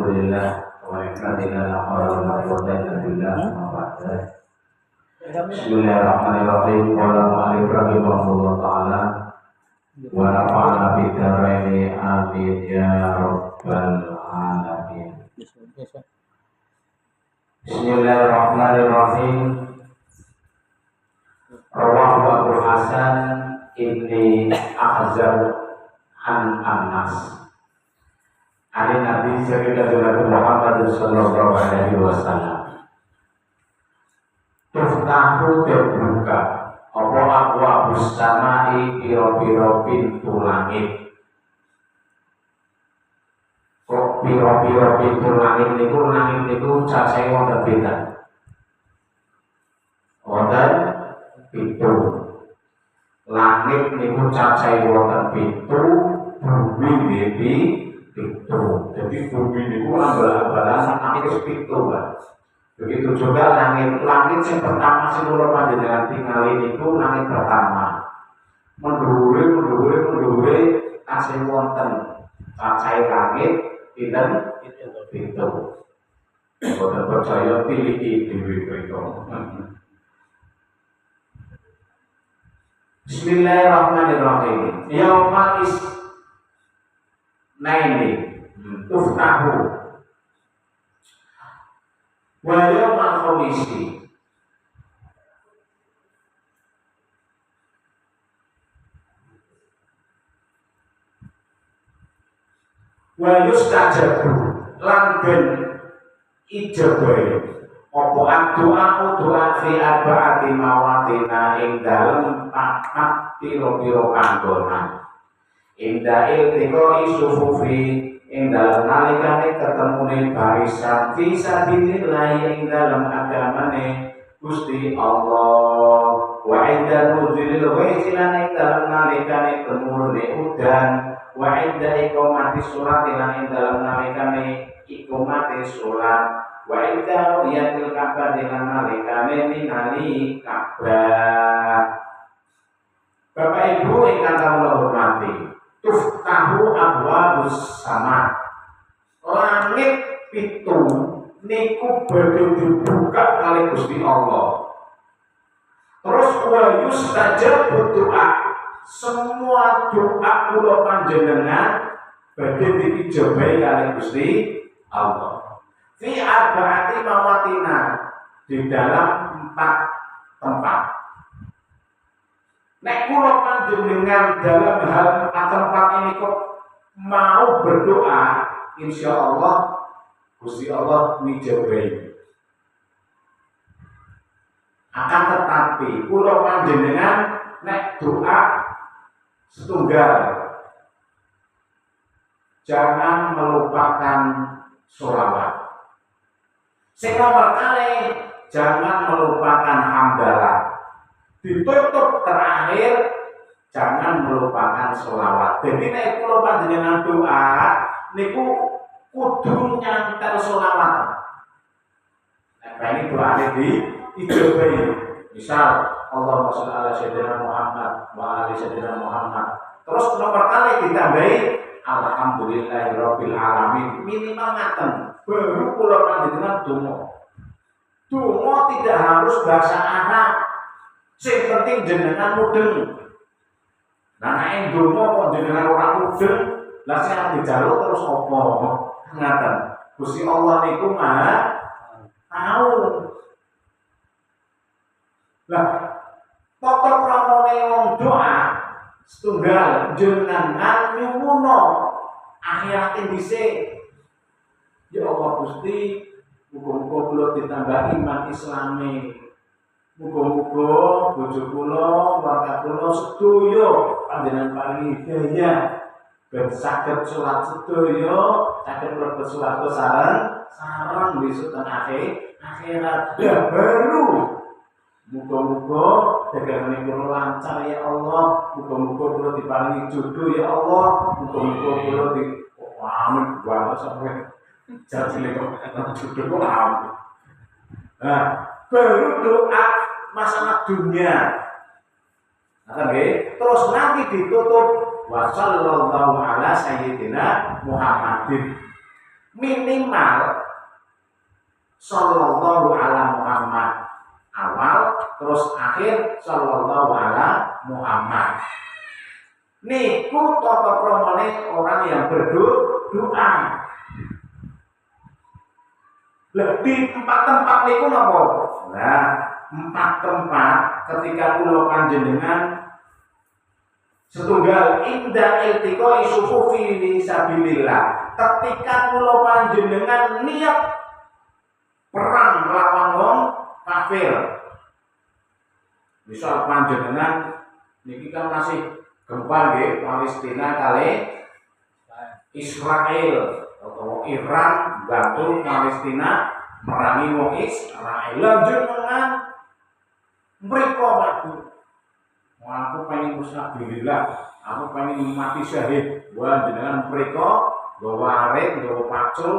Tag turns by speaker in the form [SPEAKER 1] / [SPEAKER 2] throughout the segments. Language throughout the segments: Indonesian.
[SPEAKER 1] Alhamdulillah wa inna la hawla wa la quwwata illa billah. Bismillahirrahmanirrahim. Qala al-mu'allif rahimahullah ta'ala wa nafa'ana bid dharaini amin ya rabbal alamin. Bismillahirrahmanirrahim. Rawahu Abu Hasan inni ahzan an anas. Ali Nabi Sallallahu Muhammad Sallallahu Alaihi Wasallam. Tuftahu terbuka apa abwaabus samai piro-piro pintu langit. Kok piro-piro pintu langit niku cacahe wonten pinten? Wonten pintu. Langit niku cacahe wonten pintu, bumi niki pintu. Jadi bumi niku ambal-ambalan akeh pintu, Pak. Begitu juga langit yang pertama sing kula panjenengan tingali niku langit pertama. Mendhuwure tasih wonten cacahe langit pinten pintu. Boten percaya pilih dhewe mriko. Bismillahirrahmanirrahim. Yaumal isnaini tuftahu wa yaumal khamisi wa yustajabu lan ben ijabahe apa doa fi arba'ati mawatina ing dalem papat pira-pira panggonan inda iltiqai sufufi ing dalem nalikane ketemune barisan fi sabilillah ing dalem agamane Gusti Allah wa inda nuzulil ghaisi lan ing dalem nalikane temurune udan wa inda iqamati sholat lan ing dalem nalikane iqamati sholat wa inda ru'yatil Ka'bah lan nalikane ningali Ka'bah. Bapak Ibu ingkang kula hormati, tuftahu abwaabus sama. Langit pitu niku badhe dibuka kali Gusti Allah. Terus wa yustajabu doa. Semua doa kula panjenengan badhe diijabahi kali Gusti Allah. Fi arba'ati mawatina di dalam 4 tempat. Nek kula panjenengan dalam hal tempat ini kok mau berdoa, insya Allah Gusti Allah nijabahi. Akan tetapi kula panjenengan nek doa setunggal jangan melupakan sholawat. Sing nomor kali jangan melupakan hamdalah. Ditutup terakhir jangan melupakan sholawat. Jadi nek kula panjenengan doa niku kudu nyantel sholawat. Nek ini doane diijabahi. Misal Allahumma sholli ala sayyidina Muhammad wa ali sayyidina Muhammad. Terus nomor kali ditambahi alhamdulillahirabbil alamin. Minimal ngaten. Baru kula panjenengan donga. Donga tidak harus bahasa Arab. Sing penting jenengan mudeng. Nah nek donga kok jenengan ora mudeng, lah sing dijaluk terus apa? Ngaten. Gusti Allah niku Maha tahu. Lah tata kramane wong doa setunggal jenengan nyuwuna akhirate dhisik. Ya Allah Gusti, muga-muga kula ditambah iman Islami. Muga-muga bojo kula, keluarga kula sedaya panjenengan paringi hidayah ben saged salat sedaya, saged mlebet swarga sareng besok ten akhirat. Ya baru muga-muga dagangan kula lancar ya Allah, muga-muga kula diparingi jodoh ya Allah, muga-muga kula amin banget sampai jadi jodoh kok amin. Nah, baru doa masalah dunia. Terus nanti ditutup wa sallallahu ala sayyidina Muhammadin. minimal sallallahu ala Muhammad awal terus akhir sallallahu ala Muhammad. Niku tata kramane orang yang berdoa. Lebih empat tempat niku napa? Nah, empat tempat ketika kula panjenengan setunggal inda iltiqai sufufi fi sabilillah. Ketika kula panjenengan niat perang melawan wong kafir. Misal panjenengan niki kan masih gempa nggih Palestina kali Israel atau Iran bantu Palestina merangi wong Israel. Lanjenengan mriko waktu aku pengen musabilillah, aku pengen mati syahid. Wah jenengan mriko gawa arep, gawa pacul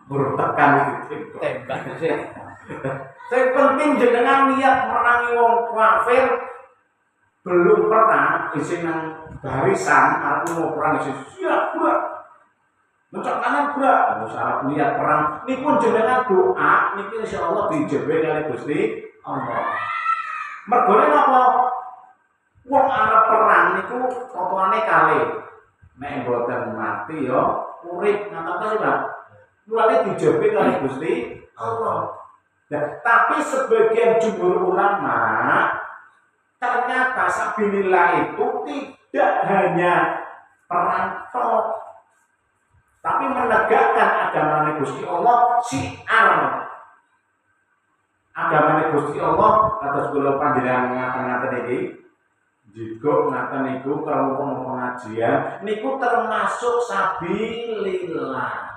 [SPEAKER 1] burung tekan iki tembak sih. Sing penting jenengan niat merangi wong kafir. Belum pernah isi nang barisan aku mau perang isi siap gerak mencok kanan gerak syarat niat perang ini pun jenengan doa ini insyaallah dijebak oleh Gusti Allah. Mergone napa wong arep perang niku potone kali nek mboten mati ya urip ngoten sih Pak. Mulane dijebak oleh Gusti Allah. Tapi sebagian jumhur ulama ternyata sabilillah itu tidak hanya perang tok, tapi menegakkan agama Gusti Allah, syiar agama Gusti Allah. Atas kula panjenengan ngaten-ngaten iki jika ngaten niku kerumunan pengajian niku termasuk sabilillah.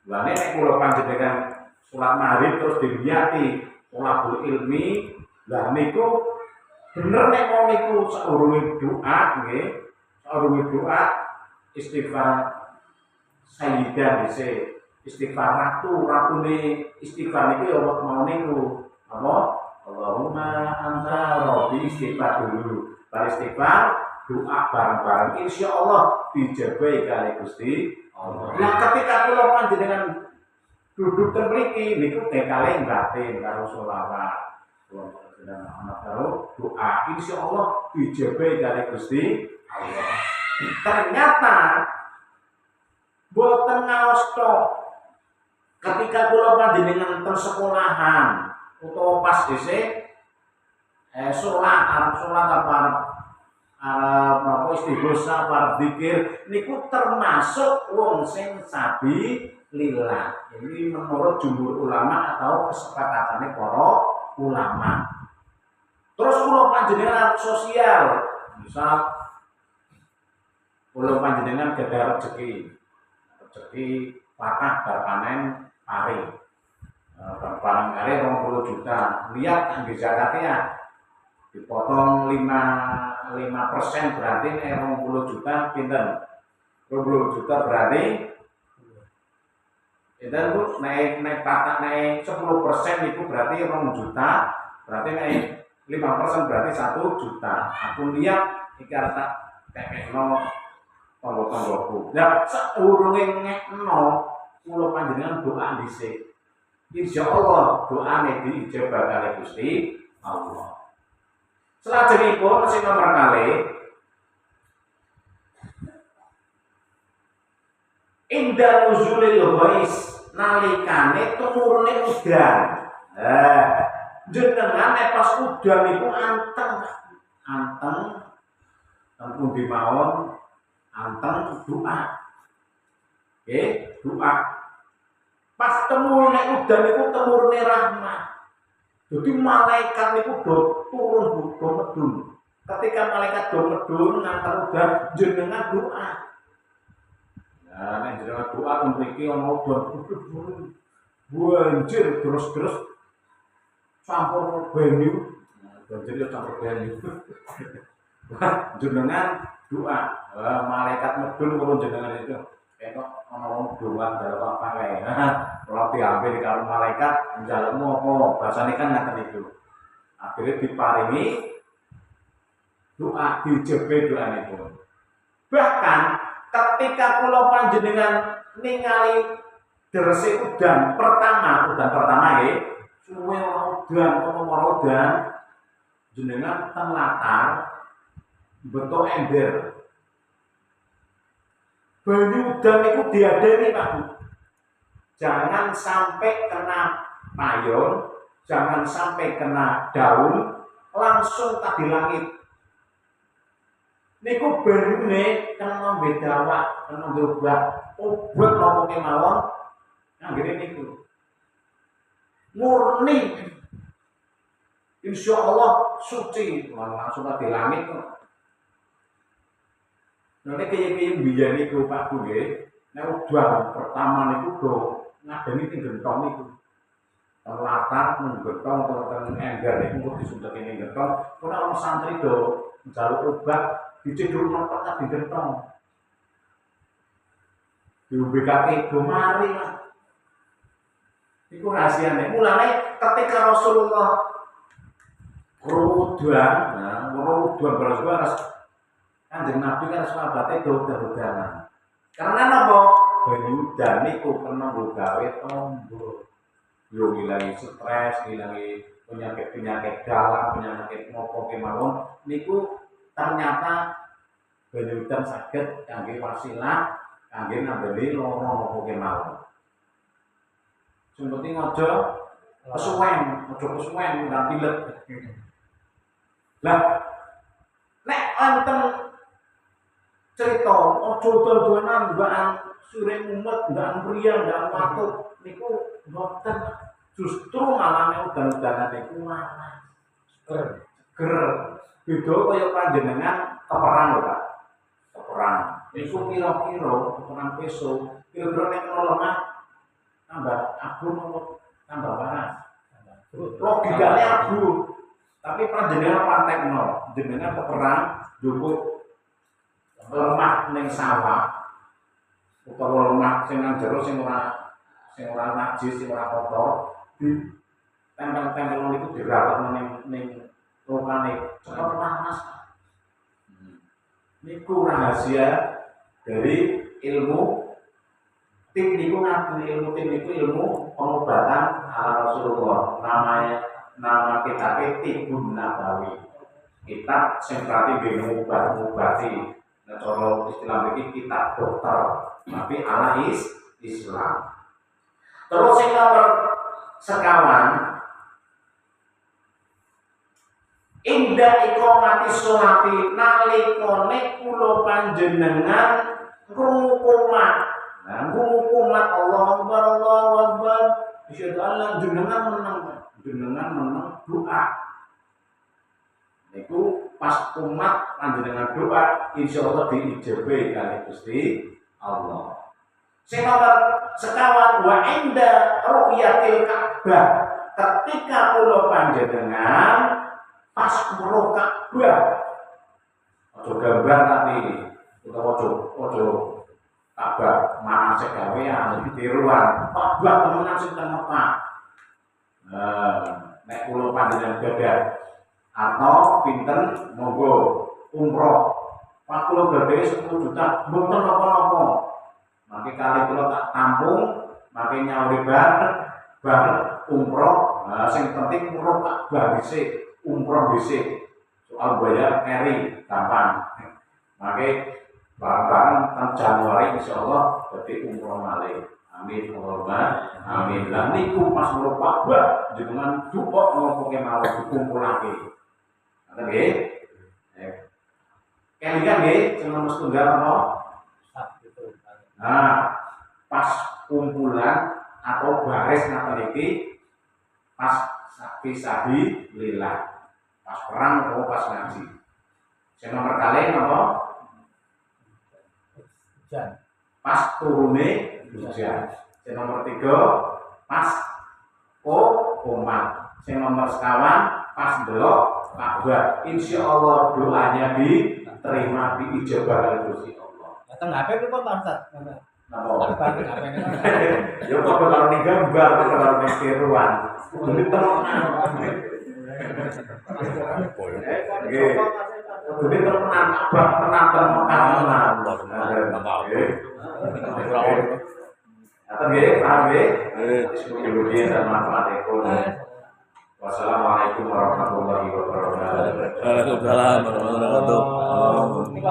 [SPEAKER 1] Lha nek kula panjenengan salat maghrib terus diliati thalabul ilmi. Lah niku bener nek mau niku saurunge doa nggih, saurunge doa istighfar sayyidah dise, istighfar ratune istighfar niku ya mau niku apa? Allahumma anta rabbi istighfar dulu. Bar istighfar doa bareng-bareng insyaallah dijabahi kali Gusti Allah. Nah ketika kula panjenengan duduk ten mriki niku tekale batin karo selawat. Dan anak karo doa insyaallah dijabahi kali Gusti Allah. Ternyata boten ngaos tok. Ketika kula panjenengan teng sekolahan utawa pas dhisik salat apa istighosa arep zikir niku termasuk wong sing sabilillah. Ini menurut jumhur ulama atau kesepakatannya para ulama. Terus kula panjenengan sosial, misal kula panjenengan gadah rezeki patah bar panen pari. Bar panen kare 20 juta. Lihat kangge zakat ya. Dipotong 5% berarti 20 juta pinten? 20 juta berarti itu naik patah naik 10% itu berarti 2 juta, berarti naik 5% berarti 1 juta. Aku lihat iki arep tak tekekno tangga-tanggaku. Lah saurunge ngekno kula panjenengan doa dhisik. Insyaallah doane diijabah kali Gusti Allah. Salajengipun sing nomor kalih inda nuzulil ghais nalikane tumurune udan. Jenengan nek pas udan niku anteng pundi mawon anteng doa. Doa. Pas temurune udan niku temurune rahmat. Jadi malaikat niku do turun do medun. Ketika malaikat do medun ngantar udan jenengan doa. Nah, nek jenengan doa mriki ana udan banjir terus campur banyu. Banjir ya campur banyu. Jenengan doa, malaikat medun turun jenengan itu. Kok ana wong doa dalem apa kae. Kalau diambil karo malaikat njalukmu apa? Bahasane kan ngaten itu. Akhirnya diparingi doa dijabe doane pun. Bahkan ketika kula panjenengan ningali derese udan pertama nggih, suwe ora udan jenengan teng latar bentuk ember. Banyu udan niku diadeni Pak Bu. Jangan sampai kena payon, jangan sampai kena daun, langsung tadi langit. Niku berune kena bedawak, kena obat napa kemawon, anggere niku. Murni. Insya Allah suci, langsung tadi langit kok. Nanti kaya biyen niku Pak Bu nggih, nek udan pertama niku do ngadeni teng gentong niku. Latar menggentong teng ember niku kok disuntek ning gentong, ora ono santri do njaluk obat dicedur nopot tadi gentong. Diubekake do mari lah. Iku rahasiane. Mulane ketika Rasulullah udan beras Kanjeng Nabi kan sahabate udan-udanan. Karena napa? Banyu udan niku kena gawe tombol. Yo ngilangi stres, ngilangi penyakit dalam, penyakit nopo kemawon niku ternyata banyu udan saged kangge wasilah kangge nambani lara nopo kemawon. Sing penting aja kesuwen nang pilet. Lah nek enten cerita ojo dodonan mbaan sure mumet mbaan pria mbaan waktu niku mboten, justru malah udan-udanan niku malah seger. Beda kaya panjenengan keperang lho Pak. Keperang niku kira-kira keperang peso kira-kira nek lemah tambah abur tambah panas. Logikane abur. Tapi panjenengan praktekno, jenengan keperang njupuk lemah ning sawah utawa lemah sing nang jero sing ora najis, sing ora kotor, di tempel-tempel niku dirawat ning rokane cepet panas. Niku rahasia dari ilmu tim niku ilmu pengobatan ala Rasulullah. Nama kitab Tibbun Nabawi. Kitab sing berarti ngobati. Cara istilah iki kitab dokter, tapi ala Islam. Terus sing nomor sekawan indah iqamati sholati nalikane kula panjenengan krungu qomat. Nah, krungu qomat Allahu Akbar. Isyhadu alla jenengan menang doa. Niku pas umat panjenengan doa insyaallah diijabahi kali Gusti Allah. Sing nomor sekawan wa inda ru'yatil Ka'bah, ketika kula panjenengan pas weruh Ka'bah. Aja gambar tapi utawa aja Ka'bah manase gawean tiruan. Ka'bah temenan sing teng Mekah. Nek kula panjenengan gadah atau pinten monggo umroh 40 gede 10 juta mboten apa-apa. Mangke kali kula tak tampung, mangke nyauri bar umroh. Sing penting umroh Ka'bah dhisik, umroh dhisik. Soal bayar keri gampang. Mangke bareng-bareng tang Januari insyaallah dadi umroh malih. Amin Allahumma amin. Lah niku pas umroh Ka'bah jenengan duka ngopo kemawon dikumpulake. Nggih. Kelingan nggih, cuma mesti tunggal apa? Nah, pas kumpulan atau baris ngaten iki pas sabi lillah. Pas perang atau pas ngaji. Sing nomor kalih napa? Hujan. Pas turune hujan. Sing nomor 3 pas qomat. Sing nomor sekawan pas delok Ka'bah. Insyaallah doanya diterima, diijabah oleh Gusti Allah.
[SPEAKER 2] Datang HP kok Pak Ustaz?
[SPEAKER 1] Napa? Ya kok kalau ning gambar kalau ning tiruan. Jadi tenan. Nggih. Jadi temenan Ka'bah tenan temenan. Atau nggih, paham nggih? Semoga dan manfaatipun. Wassalamualaikum warahmatullahi wabarakatuh.
[SPEAKER 2] Waalaikumsalam warahmatullahi wabarakatuh.